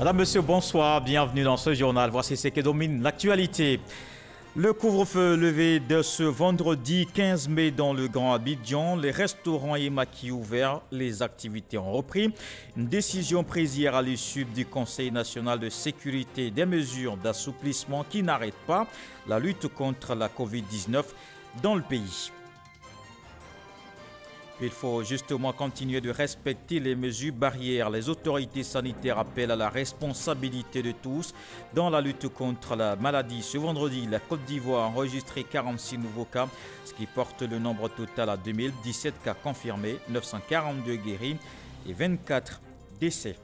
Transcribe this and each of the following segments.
Madame, Monsieur, bonsoir, bienvenue dans ce journal. Voici ce qui domine l'actualité. Le couvre-feu levé de ce vendredi 15 mai dans le Grand Abidjan, les restaurants et maquis ouverts, les activités ont repris. Une décision prise hier à l'issue du Conseil national de sécurité des mesures d'assouplissement qui n'arrête pas la lutte contre la Covid-19 dans le pays. Il faut justement continuer de respecter les mesures barrières. Les autorités sanitaires appellent à la responsabilité de tous dans la lutte contre la maladie. Ce vendredi, la Côte d'Ivoire a enregistré 46 nouveaux cas, ce qui porte le nombre total à 2017 cas confirmés, 942 guéris et 24 décès.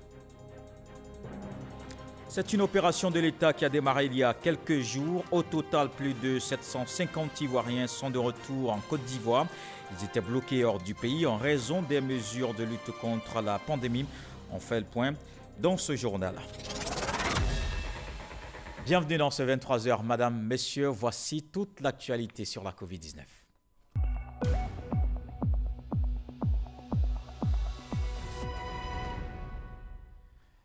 C'est une opération de l'État qui a démarré il y a quelques jours. Au total, plus de 750 Ivoiriens sont de retour en Côte d'Ivoire. Ils étaient bloqués hors du pays en raison des mesures de lutte contre la pandémie. On fait le point dans ce journal. Bienvenue dans ce 23h. Madame, Messieurs, voici toute l'actualité sur la Covid-19.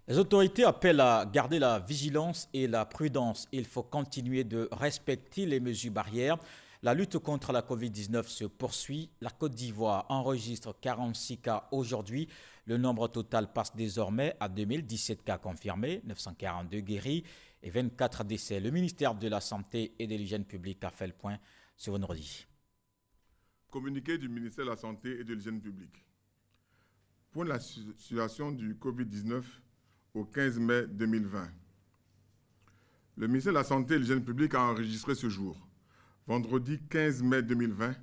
Les autorités appellent à garder la vigilance et la prudence. Il faut continuer de respecter les mesures barrières. La lutte contre la Covid-19 se poursuit. La Côte d'Ivoire enregistre 46 cas aujourd'hui. Le nombre total passe désormais à 2017 cas confirmés, 942 guéris et 24 décès. Le ministère de la Santé et de l'Hygiène publique a fait le point ce vendredi. Communiqué du ministère de la Santé et de l'Hygiène publique. Pour la situation du Covid-19 au 15 mai 2020, le ministère de la Santé et de l'Hygiène publique a enregistré ce jour, vendredi 15 mai 2020,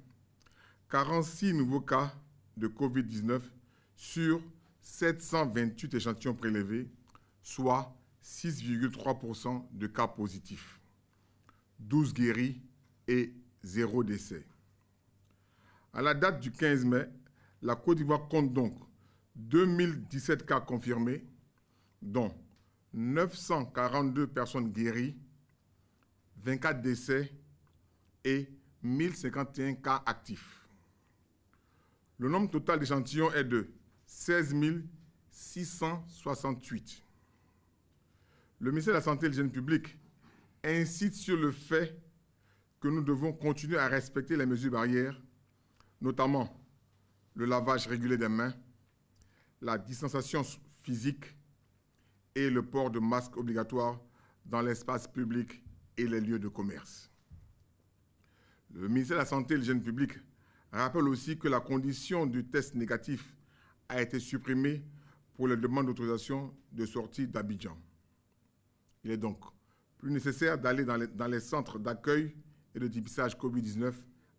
46 nouveaux cas de Covid-19 sur 728 échantillons prélevés, soit 6,3% de cas positifs, 12 guéris et 0 décès. À la date du 15 mai, la Côte d'Ivoire compte donc 2017 cas confirmés, dont 942 personnes guéries, 24 décès et 1051 cas actifs. Le nombre total d'échantillons est de 16 668. Le ministère de la Santé et de l'Hygiène publique insiste sur le fait que nous devons continuer à respecter les mesures barrières, notamment le lavage régulier des mains, la distanciation physique et le port de masques obligatoires dans l'espace public et les lieux de commerce. Le ministère de la Santé et de l'Hygiène publique rappelle aussi que la condition du test négatif a été supprimée pour les demandes d'autorisation de sortie d'Abidjan. Il est donc plus nécessaire d'aller dans les centres d'accueil et de dépistage Covid-19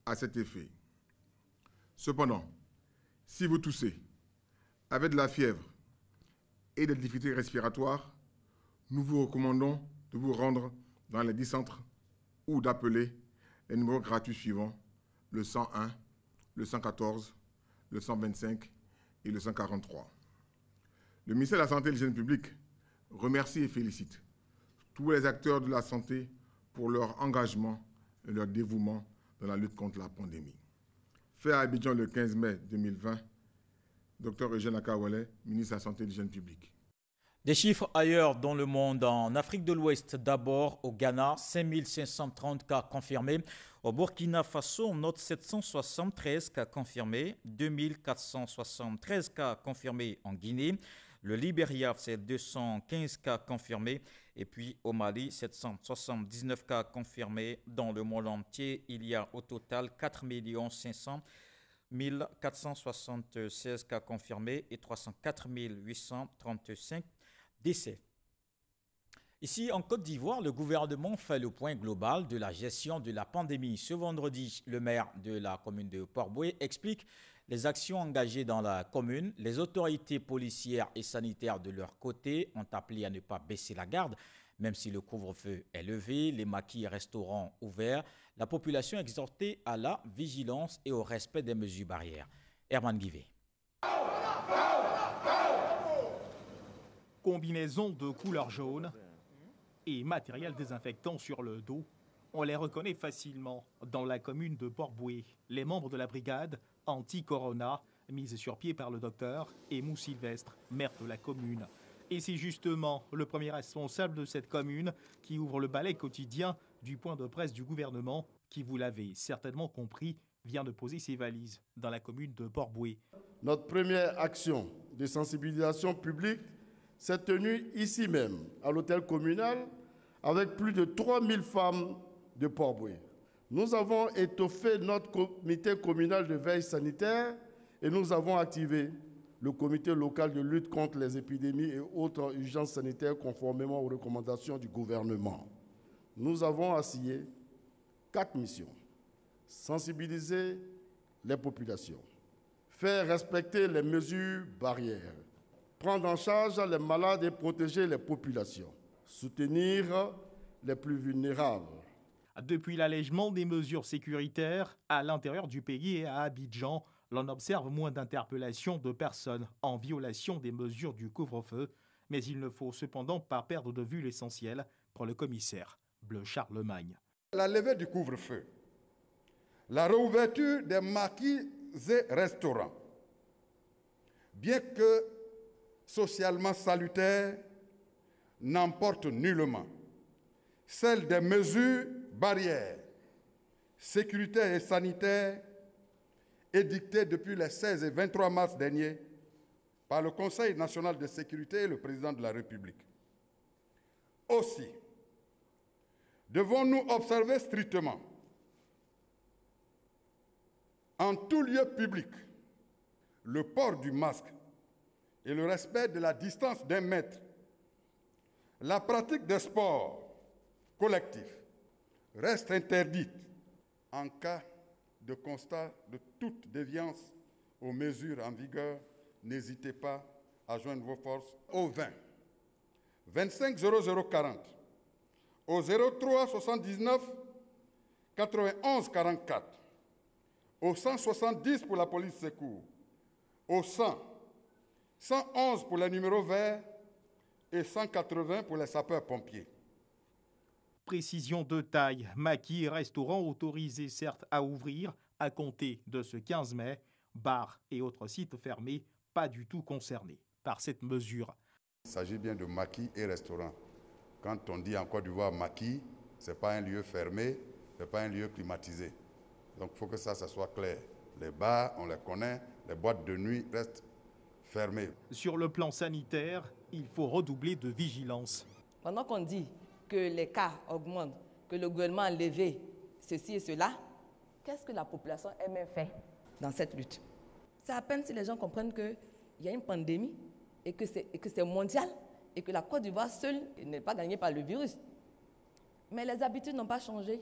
à cet effet. Cependant, si vous toussez, avez de la fièvre et des difficultés respiratoires, nous vous recommandons de vous rendre dans les 10 centres ou d'appeler les numéros gratuits suivants, le 101, le 114, le 125 et le 143. Le ministère de la Santé et de l'Hygiène publique remercie et félicite tous les acteurs de la santé pour leur engagement et leur dévouement dans la lutte contre la pandémie. Fait à Abidjan le 15 mai 2020, Dr Eugène Akawale, ministre de la Santé et de l'Hygiène publique. Des chiffres ailleurs dans le monde. En Afrique de l'Ouest, d'abord au Ghana, 5530 cas confirmés. Au Burkina Faso, on note 773 cas confirmés, 2473 cas confirmés en Guinée. Le Libéria, c'est 215 cas confirmés. Et puis au Mali, 779 cas confirmés. Dans le monde entier, il y a au total 4 500 476 cas confirmés et 304 835 décès. Ici, en Côte d'Ivoire, le gouvernement fait le point global de la gestion de la pandémie. Ce vendredi, le maire de la commune de Port-Bouët explique les actions engagées dans la commune. Les autorités policières et sanitaires de leur côté ont appelé à ne pas baisser la garde, même si le couvre-feu est levé, les maquis et restaurants ouverts. La population est exhortée à la vigilance et au respect des mesures barrières. Herman Guivet. Combinaison de couleur jaune et matériel désinfectant sur le dos, on les reconnaît facilement dans la commune de Port-Bouët. Les membres de la brigade anti-corona, mise sur pied par le docteur Aimou Sylvestre, maire de la commune. Et c'est justement le premier responsable de cette commune qui ouvre le balai quotidien du point de presse du gouvernement qui, vous l'avez certainement compris, vient de poser ses valises dans la commune de Port-Bouët. Notre première action de sensibilisation publique s'est tenue ici même, à l'hôtel communal, avec plus de 3000 femmes de Port-Bouët. Nous avons étoffé notre comité communal de veille sanitaire et nous avons activé le comité local de lutte contre les épidémies et autres urgences sanitaires conformément aux recommandations du gouvernement. Nous avons assigné 4 missions. Sensibiliser les populations, faire respecter les mesures barrières, prendre en charge les malades et protéger les populations, soutenir les plus vulnérables. Depuis l'allègement des mesures sécuritaires à l'intérieur du pays et à Abidjan, l'on observe moins d'interpellations de personnes en violation des mesures du couvre-feu, mais il ne faut cependant pas perdre de vue l'essentiel pour le commissaire Bleu Charlemagne. La levée du couvre-feu, la réouverture des maquis et restaurants, bien que socialement salutaire, n'emporte nullement celle des mesures barrières sécuritaires et sanitaires édictées depuis les 16 et 23 mars dernier par le Conseil national de sécurité et le président de la République. Aussi, devons-nous observer strictement en tout lieu public le port du masque et le respect de la distance d'1 mètre, la pratique des sports collectifs reste interdite. En cas de constat de toute déviance aux mesures en vigueur, n'hésitez pas à joindre vos forces au 20 25 0040, au 03 79 91 44, au 170 pour la police secours, au 100 111 pour les numéros verts et 180 pour les sapeurs-pompiers. Précision de taille, maquis et restaurants autorisés certes à ouvrir à compter de ce 15 mai, bars et autres sites fermés pas du tout concernés par cette mesure. Il s'agit bien de maquis et restaurants. Quand on dit en Côte d'Ivoire maquis, ce n'est pas un lieu fermé, ce n'est pas un lieu climatisé. Donc il faut que ça soit clair. Les bars, on les connaît, les boîtes de nuit restent fermées. Sur le plan sanitaire, il faut redoubler de vigilance. Pendant qu'on dit que les cas augmentent, que le gouvernement a levé ceci et cela, qu'est-ce que la population elle-même fait dans cette lutte? C'est à peine si les gens comprennent qu'il y a une pandémie et que c'est mondial et que la Côte d'Ivoire seule n'est pas gagnée par le virus. Mais les habitudes n'ont pas changé.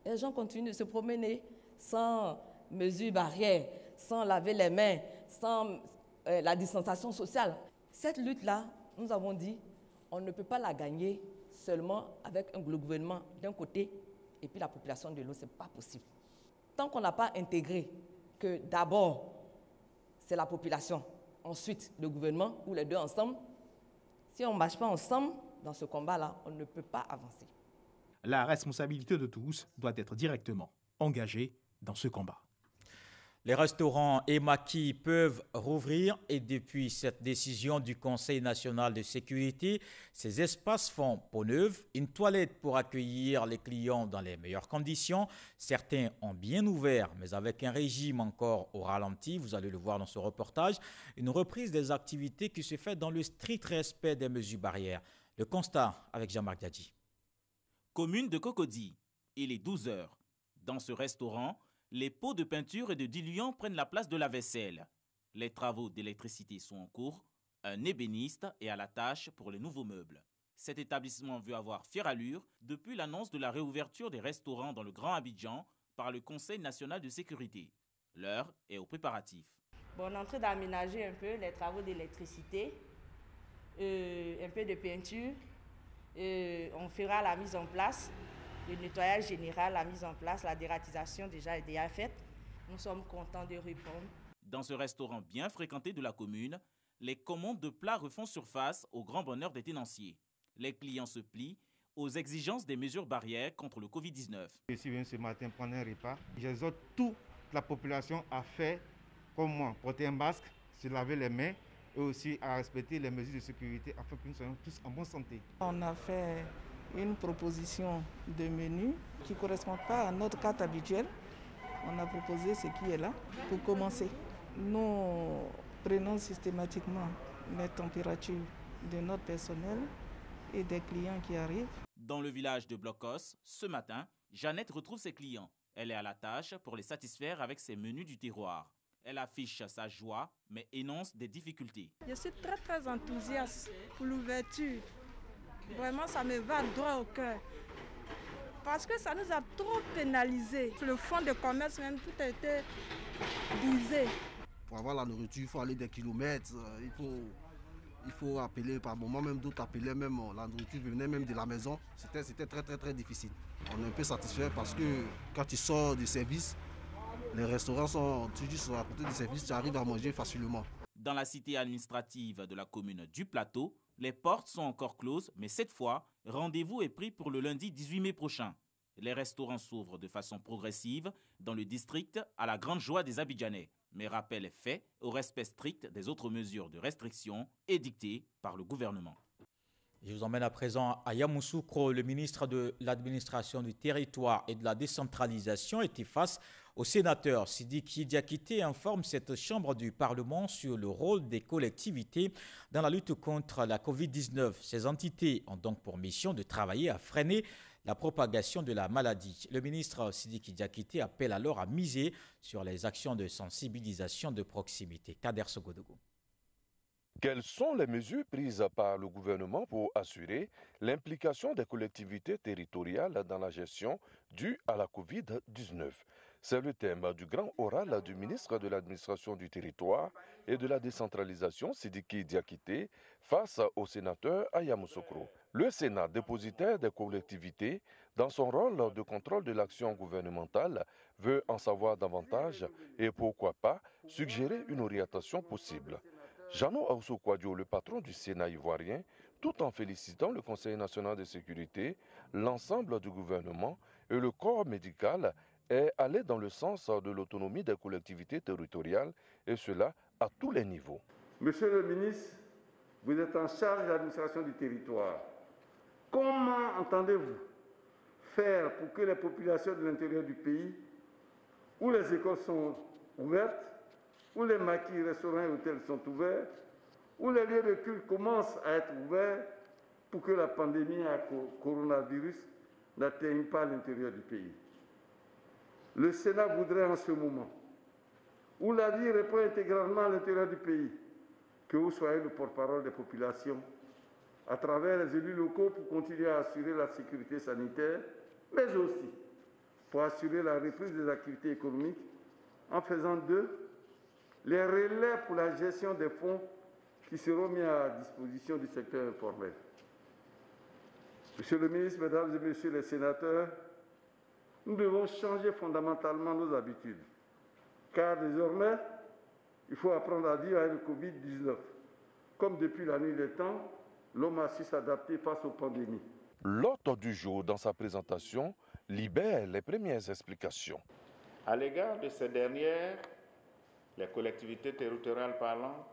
Les gens continuent de se promener sans mesures barrières, sans laver les mains, sans la distanciation sociale. Cette lutte-là, nous avons dit, on ne peut pas la gagner seulement avec le gouvernement d'un côté et puis la population de l'autre. Ce n'est pas possible. Tant qu'on n'a pas intégré que d'abord, c'est la population, ensuite le gouvernement, ou les deux ensemble, si on ne marche pas ensemble dans ce combat-là, on ne peut pas avancer. La responsabilité de tous doit être directement engagée dans ce combat. Les restaurants et maquis peuvent rouvrir et depuis cette décision du Conseil national de sécurité, ces espaces font peau neuve, une toilette pour accueillir les clients dans les meilleures conditions. Certains ont bien ouvert, mais avec un régime encore au ralenti, vous allez le voir dans ce reportage, une reprise des activités qui se fait dans le strict respect des mesures barrières. Le constat avec Jean-Marc Diadji. Commune de Cocody, il est 12 heures. Dans ce restaurant, les pots de peinture et de diluant prennent la place de la vaisselle. Les travaux d'électricité sont en cours. Un ébéniste est à la tâche pour les nouveaux meubles. Cet établissement veut avoir fière allure depuis l'annonce de la réouverture des restaurants dans le Grand Abidjan par le Conseil national de sécurité. L'heure est aux préparatifs. Bon, on est en train d'aménager un peu les travaux d'électricité, un peu de peinture. On fera la mise en place. Le nettoyage général, la mise en place, la dératisation déjà est déjà faite. Nous sommes contents de répondre. Dans ce restaurant bien fréquenté de la commune, les commandes de plats refont surface au grand bonheur des tenanciers. Les clients se plient aux exigences des mesures barrières contre le Covid-19. Je suis venu ce matin prendre un repas. J'exhorte toute la population à faire comme moi, porter un masque, se laver les mains et aussi à respecter les mesures de sécurité afin que nous soyons tous en bonne santé. On a fait une proposition de menu qui ne correspond pas à notre carte habituelle. On a proposé ce qui est là pour commencer. Nous prenons systématiquement les températures de notre personnel et des clients qui arrivent. Dans le village de Blocos, ce matin, Jeannette retrouve ses clients. Elle est à la tâche pour les satisfaire avec ses menus du terroir. Elle affiche sa joie, mais énonce des difficultés. Je suis très enthousiaste pour l'ouverture. Vraiment, ça me va droit au cœur. Parce que ça nous a trop pénalisés. Le fonds de commerce, même, tout a été brisé. Pour avoir la nourriture, il faut aller des kilomètres. Il faut appeler par moment, même d'autres appelaient même la nourriture venait même de la maison. C'était très difficile. On est un peu satisfait parce que quand tu sors du service, les restaurants sont toujours à côté du service, tu arrives à manger facilement. Dans la cité administrative de la commune du Plateau, les portes sont encore closes, mais cette fois, rendez-vous est pris pour le lundi 18 mai prochain. Les restaurants s'ouvrent de façon progressive dans le district à la grande joie des Abidjanais, mais rappel est fait au respect strict des autres mesures de restriction édictées par le gouvernement. Je vous emmène à présent à Yamoussoukro. Le ministre de l'Administration du Territoire et de la Décentralisation était face au sénateur Sidiki Diakité informe cette chambre du Parlement sur le rôle des collectivités dans la lutte contre la Covid-19. Ces entités ont donc pour mission de travailler à freiner la propagation de la maladie. Le ministre Sidiki Diakité appelle alors à miser sur les actions de sensibilisation de proximité. Kader Sogodogo. Quelles sont les mesures prises par le gouvernement pour assurer l'implication des collectivités territoriales dans la gestion due à la Covid-19 ? C'est le thème du grand oral du ministre de l'Administration du Territoire et de la Décentralisation, Sidiki Diakité, face au sénateur à Yamoussoukro. Le Sénat, dépositaire des collectivités, dans son rôle de contrôle de l'action gouvernementale, veut en savoir davantage et pourquoi pas suggérer une orientation possible. Jeannot Aoussou-Kouadio, le patron du Sénat ivoirien, tout en félicitant le Conseil national de sécurité, l'ensemble du gouvernement et le corps médical, est allé dans le sens de l'autonomie des collectivités territoriales, et cela à tous les niveaux. Monsieur le ministre, vous êtes en charge de l'administration du territoire. Comment entendez-vous faire pour que les populations de l'intérieur du pays, où les écoles sont ouvertes, où les maquis, restaurants et hôtels sont ouverts, où les lieux de culte commencent à être ouverts pour que la pandémie à coronavirus n'atteigne pas l'intérieur du pays. Le Sénat voudrait en ce moment, où la vie répond intégralement à l'intérieur du pays, que vous soyez le porte-parole des populations, à travers les élus locaux pour continuer à assurer la sécurité sanitaire, mais aussi pour assurer la reprise des activités économiques en faisant d'eux les relais pour la gestion des fonds qui seront mis à disposition du secteur informel. Monsieur le ministre, mesdames et messieurs les sénateurs, nous devons changer fondamentalement nos habitudes, car désormais, il faut apprendre à vivre avec le Covid-19. Comme depuis la nuit des temps, l'homme a su s'adapter face aux pandémies. L'hôte du jour, dans sa présentation, libère les premières explications. À l'égard de ces dernières, les collectivités territoriales parlant,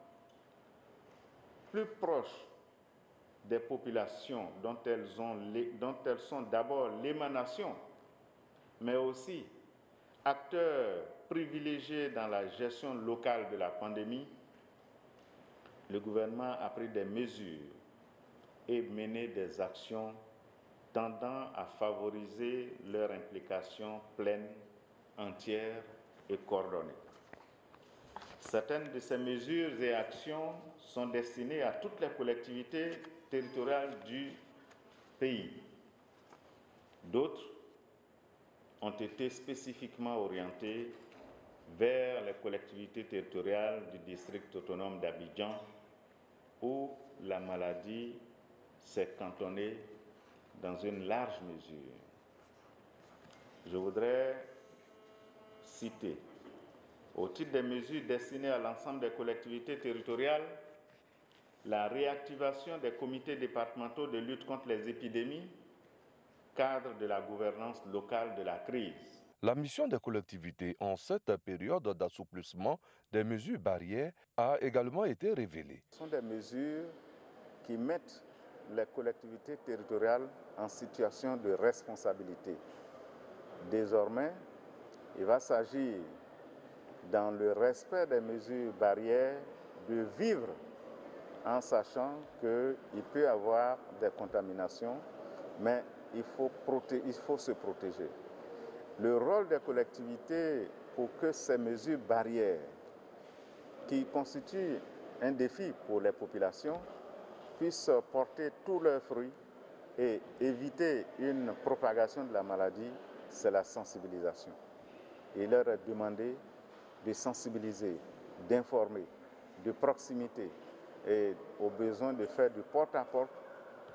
plus proches des populations dont elles sont d'abord l'émanation, mais aussi acteurs privilégiés dans la gestion locale de la pandémie, le gouvernement a pris des mesures et mené des actions tendant à favoriser leur implication pleine, entière et coordonnée. Certaines de ces mesures et actions sont destinées à toutes les collectivités territoriales du pays. D'autres ont été spécifiquement orientées vers les collectivités territoriales du district autonome d'Abidjan, où la maladie s'est cantonnée dans une large mesure. Je voudrais citer, au titre des mesures destinées à l'ensemble des collectivités territoriales, la réactivation des comités départementaux de lutte contre les épidémies, cadre de la gouvernance locale de la crise. La mission des collectivités en cette période d'assouplissement des mesures barrières a également été révélée. Ce sont des mesures qui mettent les collectivités territoriales en situation de responsabilité. Désormais, il va s'agir, dans le respect des mesures barrières, de vivre en sachant qu'il peut y avoir des contaminations, mais il faut se protéger. Le rôle des collectivités pour que ces mesures barrières, qui constituent un défi pour les populations, puissent porter tous leurs fruits et éviter une propagation de la maladie, c'est la sensibilisation. Il leur est demandé de sensibiliser, d'informer, de proximité et au besoin de faire du porte-à-porte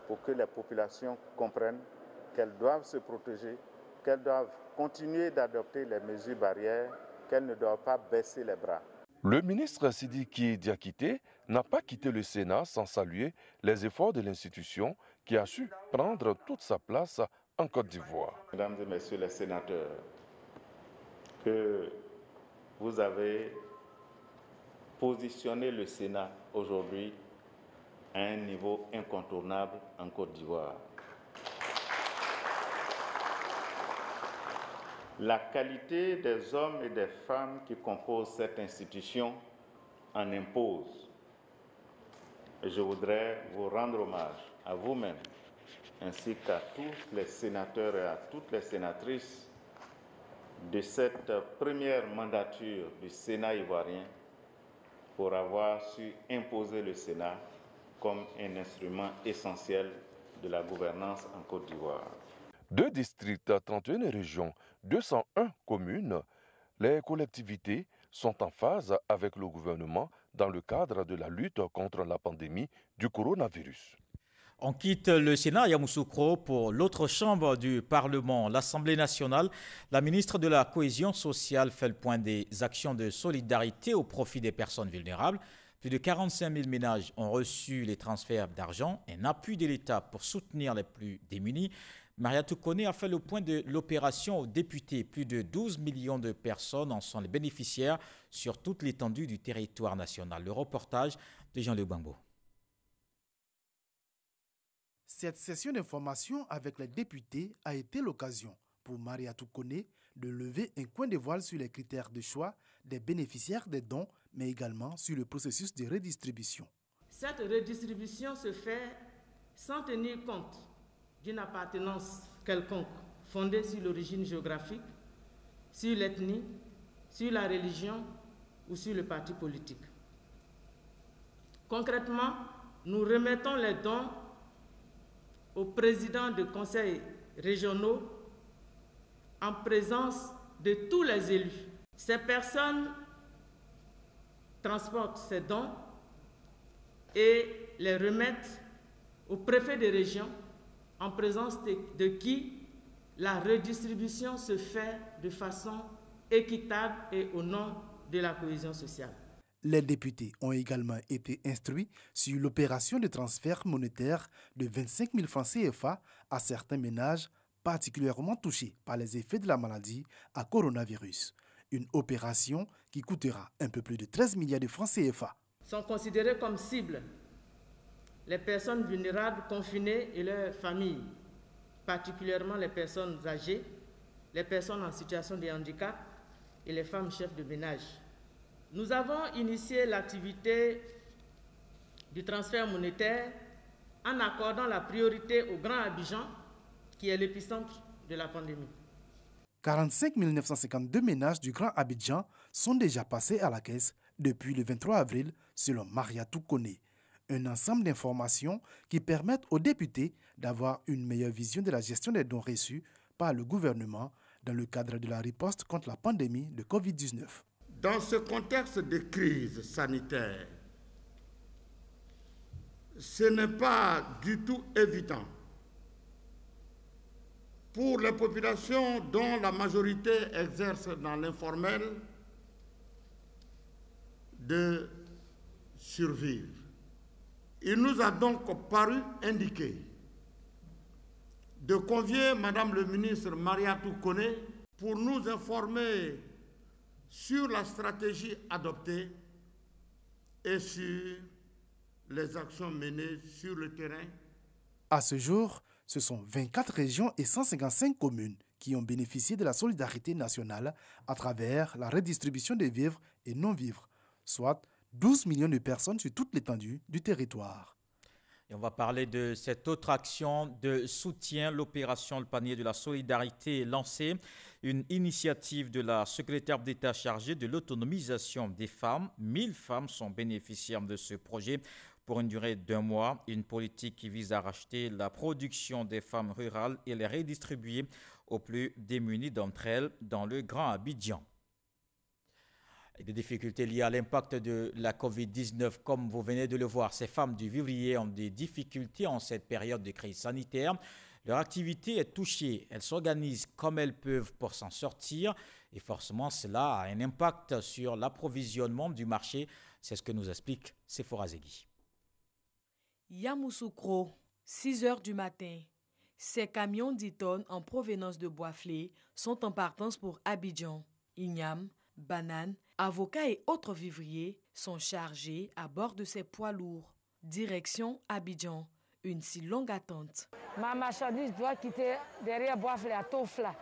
pour que les populations comprennent qu'elles doivent se protéger, qu'elles doivent continuer d'adopter les mesures barrières, qu'elles ne doivent pas baisser les bras. Le ministre Sidiki Diakité n'a pas quitté le Sénat sans saluer les efforts de l'institution qui a su prendre toute sa place en Côte d'Ivoire. Mesdames et messieurs les sénateurs, que vous avez positionné le Sénat aujourd'hui à un niveau incontournable en Côte d'Ivoire. La qualité des hommes et des femmes qui composent cette institution en impose. Et je voudrais vous rendre hommage à vous-même, ainsi qu'à tous les sénateurs et à toutes les sénatrices de cette première mandature du Sénat ivoirien pour avoir su imposer le Sénat comme un instrument essentiel de la gouvernance en Côte d'Ivoire. 2 districts, 31 régions, 201 communes, les collectivités sont en phase avec le gouvernement dans le cadre de la lutte contre la pandémie du coronavirus. On quitte le Sénat, Yamoussoukro, pour l'autre chambre du Parlement, l'Assemblée nationale. La ministre de la Cohésion sociale fait le point des actions de solidarité au profit des personnes vulnérables. Plus de 45 000 ménages ont reçu les transferts d'argent, un appui de l'État pour soutenir les plus démunis. Mariatou Kone a fait le point de l'opération aux députés. Plus de 12 millions de personnes en sont les bénéficiaires sur toute l'étendue du territoire national. Le reportage de Jean-Luc Bambo. Cette session d'information avec les députés a été l'occasion pour Mariatou Kone de lever un coin de voile sur les critères de choix des bénéficiaires des dons, mais également sur le processus de redistribution. Cette redistribution se fait sans tenir compte d'une appartenance quelconque fondée sur l'origine géographique, sur l'ethnie, sur la religion ou sur le parti politique. Concrètement, nous remettons les dons aux présidents de conseils régionaux en présence de tous les élus. Ces personnes transportent ces dons et les remettent au préfet de région en présence de qui la redistribution se fait de façon équitable et au nom de la cohésion sociale. Les députés ont également été instruits sur l'opération de transfert monétaire de 25 000 francs CFA à certains ménages particulièrement touchés par les effets de la maladie à coronavirus. Une opération qui coûtera un peu plus de 13 milliards de francs CFA. Sont considérés comme cibles les personnes vulnérables confinées et leurs familles, particulièrement les personnes âgées, les personnes en situation de handicap et les femmes chefs de ménage. Nous avons initié l'activité du transfert monétaire en accordant la priorité au Grand Abidjan, qui est l'épicentre de la pandémie. 45 952 ménages du Grand Abidjan sont déjà passés à la caisse depuis le 23 avril, selon Mariatou Kone. Un ensemble d'informations qui permettent aux députés d'avoir une meilleure vision de la gestion des dons reçus par le gouvernement dans le cadre de la riposte contre la pandémie de Covid-19. Dans ce contexte de crise sanitaire, ce n'est pas du tout évident pour les populations dont la majorité exerce dans l'informel de survivre. Il nous a donc paru indiqué de convier Madame le ministre Mariatou Kone pour nous informer sur la stratégie adoptée et sur les actions menées sur le terrain. À ce jour, ce sont 24 régions et 155 communes qui ont bénéficié de la solidarité nationale à travers la redistribution des vivres et non-vivres, soit 12 millions de personnes sur toute l'étendue du territoire. Et on va parler de cette autre action de soutien, l'opération Le Panier de la Solidarité lancée, une initiative de la secrétaire d'État chargée de l'autonomisation des femmes. 1000 femmes sont bénéficiaires de ce projet pour une durée d'1 mois, une politique qui vise à racheter la production des femmes rurales et les redistribuer aux plus démunis d'entre elles dans le Grand Abidjan. Et des difficultés liées à l'impact de la COVID-19, comme vous venez de le voir, ces femmes du vivrier ont des difficultés en cette période de crise sanitaire. Leur activité est touchée, elles s'organisent comme elles peuvent pour s'en sortir et forcément cela a un impact sur l'approvisionnement du marché. C'est ce que nous explique Sephora Zegui. Yamoussoukro, 6 heures du matin. Ces camions 10 tonnes en provenance de Boisflé sont en partance pour Abidjan. Ignam, bananes, avocats et autres vivriers sont chargés à bord de ces poids lourds. Direction Abidjan, une si longue attente. Ma marchandise doit quitter derrière Boisflé à Tofla.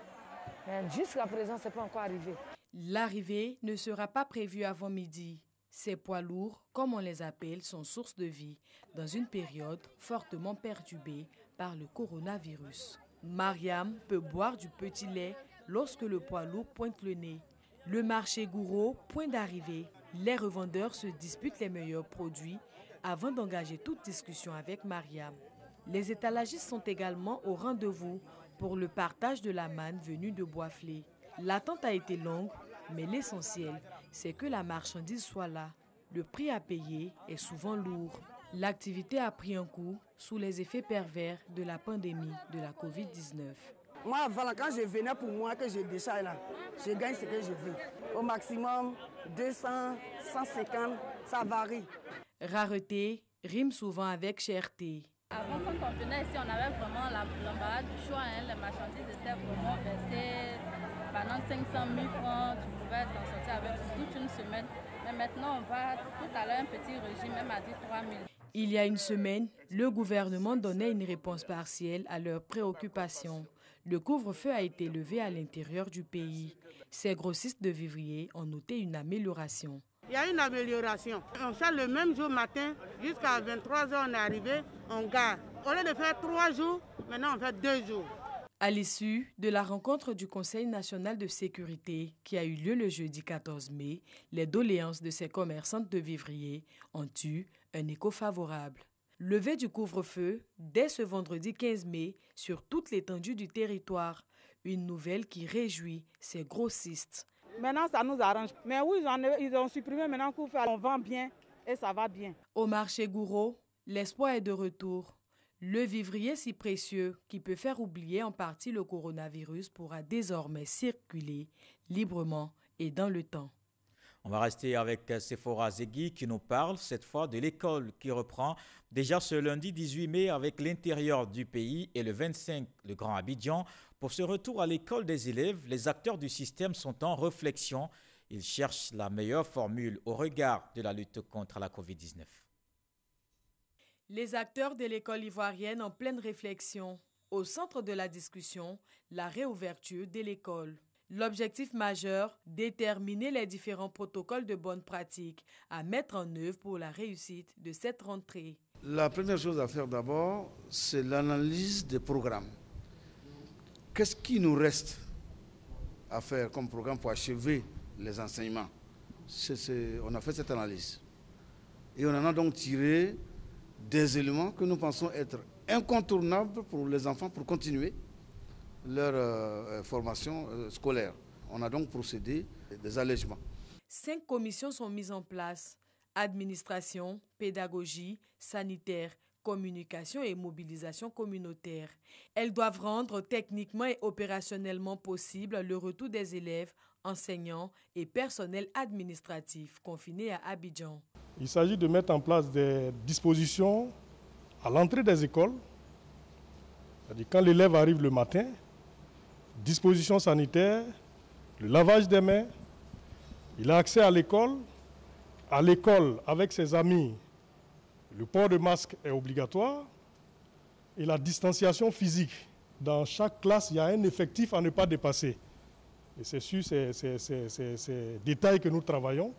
Mais jusqu'à présent, ce n'est pas encore arrivé. L'arrivée ne sera pas prévue avant midi. Ces poids lourds, comme on les appelle, sont source de vie dans une période fortement perturbée par le coronavirus. Mariam peut boire du petit lait lorsque le poids lourd pointe le nez. Le marché Gouraud, point d'arrivée. Les revendeurs se disputent les meilleurs produits avant d'engager toute discussion avec Mariam. Les étalagistes sont également au rendez-vous pour le partage de la manne venue de Boisflé. L'attente a été longue, mais l'essentiel, c'est que la marchandise soit là. Le prix à payer est souvent lourd. L'activité a pris un coup sous les effets pervers de la pandémie de la COVID-19. Moi, avant, quand je venais pour moi, que je décharge là, je gagne ce que je veux. Au maximum, 200, 150, ça varie. Rareté rime souvent avec cherté. Avant, quand on venait ici, on avait vraiment l'embarras du choix. Les marchandises étaient vraiment versées pendant 500 000 francs. Tu pouvais t'en sortir avec toute une semaine. Mais maintenant, on va tout à l'heure un petit régime, même à 3 000. Il y a une semaine, le gouvernement donnait une réponse partielle à leurs préoccupations. Le couvre-feu a été levé à l'intérieur du pays. Ces grossistes de vivriers ont noté une amélioration. Il y a une amélioration. On charge le même jour matin, jusqu'à 23 h on est arrivé, on garde. Au lieu de faire 3 jours, maintenant on fait 2 jours. À l'issue de la rencontre du Conseil national de sécurité qui a eu lieu le jeudi 14 mai, les doléances de ces commerçantes de vivriers ont eu un écho favorable. Levée du couvre-feu dès ce vendredi 15 mai sur toute l'étendue du territoire. Une nouvelle qui réjouit ces grossistes. Maintenant, ça nous arrange. Mais oui, ils ont supprimé maintenant qu'on vend bien et ça va bien. Au marché Gouraud, l'espoir est de retour. Le vivrier si précieux qui peut faire oublier en partie le coronavirus pourra désormais circuler librement et dans le temps. On va rester avec Sephora Zegui qui nous parle cette fois de l'école qui reprend déjà ce lundi 18 mai avec l'intérieur du pays et le 25 le Grand Abidjan. Pour ce retour à l'école des élèves, les acteurs du système sont en réflexion. Ils cherchent la meilleure formule au regard de la lutte contre la COVID-19. Les acteurs de l'école ivoirienne en pleine réflexion. Au centre de la discussion, la réouverture de l'école. L'objectif majeur, déterminer les différents protocoles de bonne pratique à mettre en œuvre pour la réussite de cette rentrée. La première chose à faire d'abord, c'est l'analyse des programmes. Qu'est-ce qui nous reste à faire comme programme pour achever les enseignements? On a fait cette analyse. Et on en a donc tiré des éléments que nous pensons être incontournables pour les enfants pour continuer leur formation scolaire. On a donc procédé à des allègements. 5 commissions sont mises en place. Administration, pédagogie, sanitaire, communication et mobilisation communautaire. Elles doivent rendre techniquement et opérationnellement possible le retour des élèves, enseignants et personnels administratifs confinés à Abidjan. Il s'agit de mettre en place des dispositions à l'entrée des écoles. C'est-à-dire quand l'élève arrive le matin, dispositions sanitaires, le lavage des mains, il a accès à l'école avec ses amis, le port de masque est obligatoire et la distanciation physique. Dans chaque classe, il y a un effectif à ne pas dépasser. Et c'est sur ces détails que nous travaillons.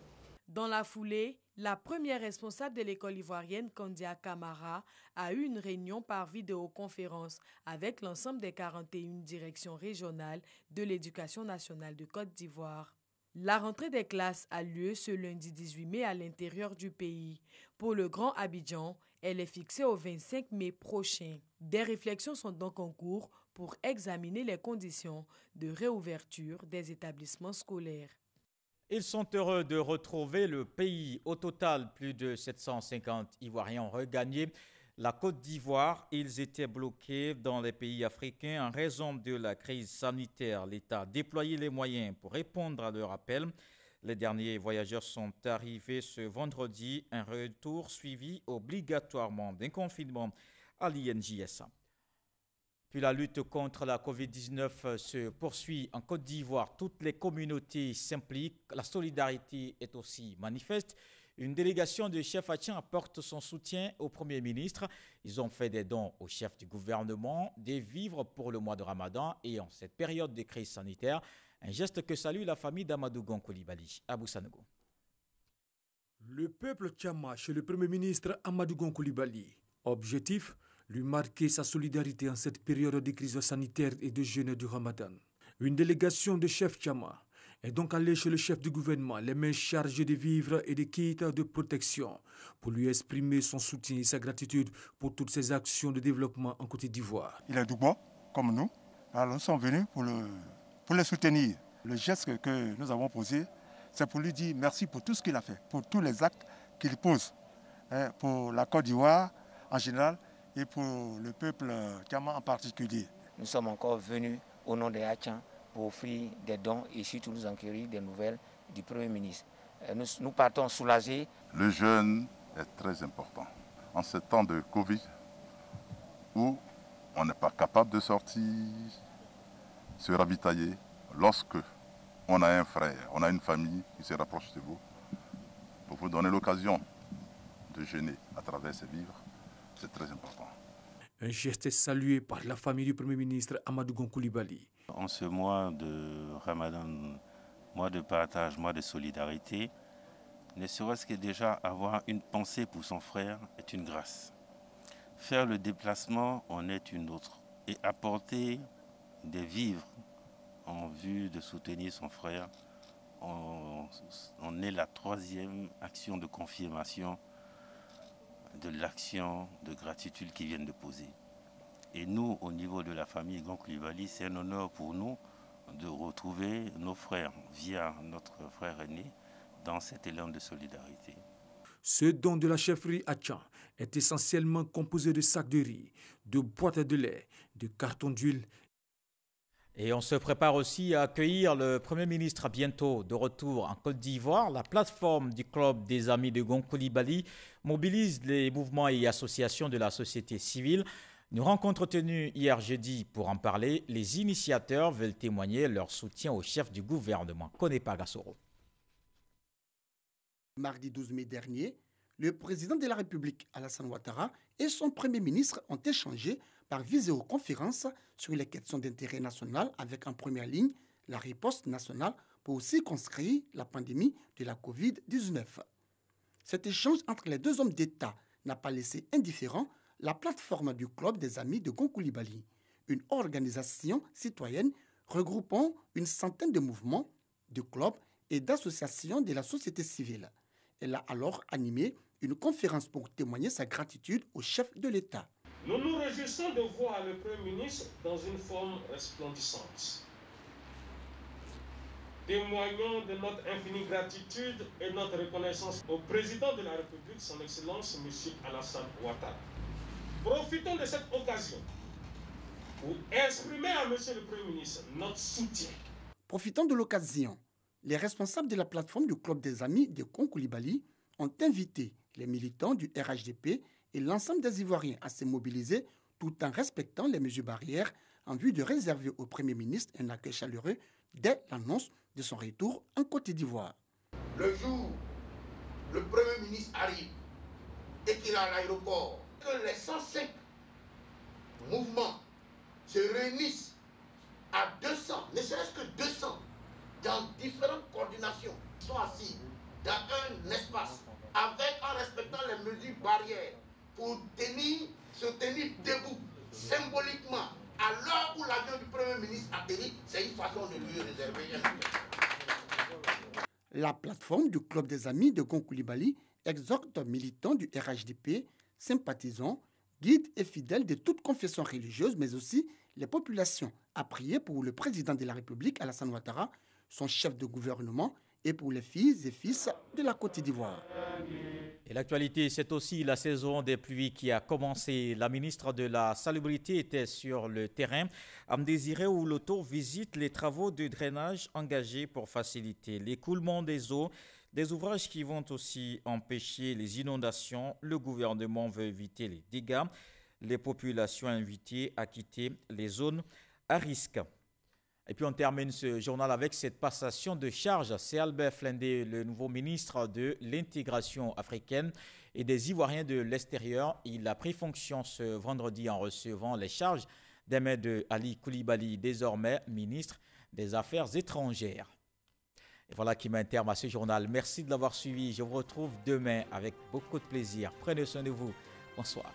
Dans la foulée, la première responsable de l'école ivoirienne, Kandia Kamara, a eu une réunion par vidéoconférence avec l'ensemble des 41 directions régionales de l'éducation nationale de Côte d'Ivoire. La rentrée des classes a lieu ce lundi 18 mai à l'intérieur du pays. Pour le Grand Abidjan, elle est fixée au 25 mai prochain. Des réflexions sont donc en cours pour examiner les conditions de réouverture des établissements scolaires. Ils sont heureux de retrouver le pays. Au total, plus de 750 Ivoiriens ont regagné la Côte d'Ivoire. Ils étaient bloqués dans les pays africains en raison de la crise sanitaire. L'État a déployé les moyens pour répondre à leur appel. Les derniers voyageurs sont arrivés ce vendredi. Un retour suivi obligatoirement d'un confinement à l'INJSA. Puis la lutte contre la COVID-19 se poursuit en Côte d'Ivoire. Toutes les communautés s'impliquent. La solidarité est aussi manifeste. Une délégation de chefs Hatchans apporte son soutien au Premier ministre. Ils ont fait des dons au chef du gouvernement, des vivres pour le mois de Ramadan et en cette période de crise sanitaire. Un geste que salue la famille d'Amadou Gon Coulibaly. Abou Sanogo. Le peuple Tchama chez le Premier ministre Amadou Gon Coulibaly. Objectif, lui marquer sa solidarité en cette période de crise sanitaire et de jeûne du Ramadan. Une délégation de chefs Tchama est donc allée chez le chef du gouvernement, les mains chargées de vivres et de kits de protection, pour lui exprimer son soutien et sa gratitude pour toutes ses actions de développement en Côte d'Ivoire. Il est du bois, comme nous. Alors nous sommes venus pour le soutenir. Le geste que nous avons posé, c'est pour lui dire merci pour tout ce qu'il a fait, pour tous les actes qu'il pose, pour la Côte d'Ivoire en général, et pour le peuple Tchama en particulier. Nous sommes encore venus au nom des Hatchans pour offrir des dons et surtout nous enquérir des nouvelles du Premier ministre. Nous partons soulagés. Le jeûne est très important. En ce temps de Covid, où on n'est pas capable de sortir, se ravitailler, lorsque on a un frère, on a une famille qui se rapproche de vous, pour vous donner l'occasion de jeûner à travers ces vivres, c'est très important. Un geste salué par la famille du Premier ministre Amadou Gon Coulibaly. En ce mois de Ramadan, mois de partage, mois de solidarité, ne serait-ce que déjà avoir une pensée pour son frère est une grâce. Faire le déplacement en est une autre. Et apporter des vivres en vue de soutenir son frère, on est la troisième action de confirmation de l'action de gratitude qu'ils viennent de poser. Et nous, au niveau de la famille Gon Coulibaly, c'est un honneur pour nous de retrouver nos frères via notre frère aîné dans cet élan de solidarité. Ce don de la chefferie Hatchan est essentiellement composé de sacs de riz, de boîtes de lait, de cartons d'huile. Et on se prépare aussi à accueillir le Premier ministre bientôt de retour en Côte d'Ivoire. La plateforme du Club des Amis de Gon Coulibaly mobilise les mouvements et associations de la société civile. Une rencontre tenue hier jeudi pour en parler. Les initiateurs veulent témoigner leur soutien au chef du gouvernement, Konepa Gassoro. Mardi 12 mai dernier, le président de la République, Alassane Ouattara, et son Premier ministre ont échangé par visioconférence sur les questions d'intérêt national avec en première ligne la riposte nationale pour circonscrire la pandémie de la COVID-19. Cet échange entre les deux hommes d'État n'a pas laissé indifférent la plateforme du Club des Amis de Gon Coulibaly, une organisation citoyenne regroupant une centaine de mouvements, de clubs et d'associations de la société civile. Elle a alors animé une conférence pour témoigner sa gratitude au chef de l'État. Nous nous réjouissons de voir le Premier ministre dans une forme resplendissante. Témoignons de notre infinie gratitude et notre reconnaissance au président de la République, son Excellence, M. Alassane Ouattara. Profitons de cette occasion pour exprimer à M. le Premier ministre notre soutien. Profitant de l'occasion, les responsables de la plateforme du Club des Amis de Gon Coulibaly ont invité les militants du RHDP et l'ensemble des Ivoiriens à se mobiliser tout en respectant les mesures barrières en vue de réserver au Premier ministre un accueil chaleureux dès l'annonce de son retour en Côte d'Ivoire. Le jour où le Premier ministre arrive et qu'il est à l'aéroport, que les 105 mouvements se réunissent à 200, ne serait-ce que 200, dans différentes coordinations, sont assis dans un espace en respectant les mesures barrières pour se tenir debout symboliquement à l'heure où l'avion du Premier ministre atterrit, c'est une façon de lui réserver un. La plateforme du Club des Amis de Gon Coulibaly exhorte militants du RHDP, sympathisants, guides et fidèles de toute confession religieuse, mais aussi les populations, à prier pour le président de la République, Alassane Ouattara, son chef de gouvernement, et pour les filles et fils de la Côte d'Ivoire. Et l'actualité, c'est aussi la saison des pluies qui a commencé. La ministre de la Salubrité était sur le terrain. Amdésiré Ouloto visite les travaux de drainage engagés pour faciliter l'écoulement des eaux. Des ouvrages qui vont aussi empêcher les inondations. Le gouvernement veut éviter les dégâts. Les populations invitées à quitter les zones à risque. Et puis on termine ce journal avec cette passation de charge. C'est Albert Flendé, le nouveau ministre de l'intégration africaine et des Ivoiriens de l'extérieur. Il a pris fonction ce vendredi en recevant les charges d'Ahmed Ali Coulibaly, désormais ministre des Affaires étrangères. Et voilà qui met un terme à ce journal. Merci de l'avoir suivi. Je vous retrouve demain avec beaucoup de plaisir. Prenez soin de vous. Bonsoir.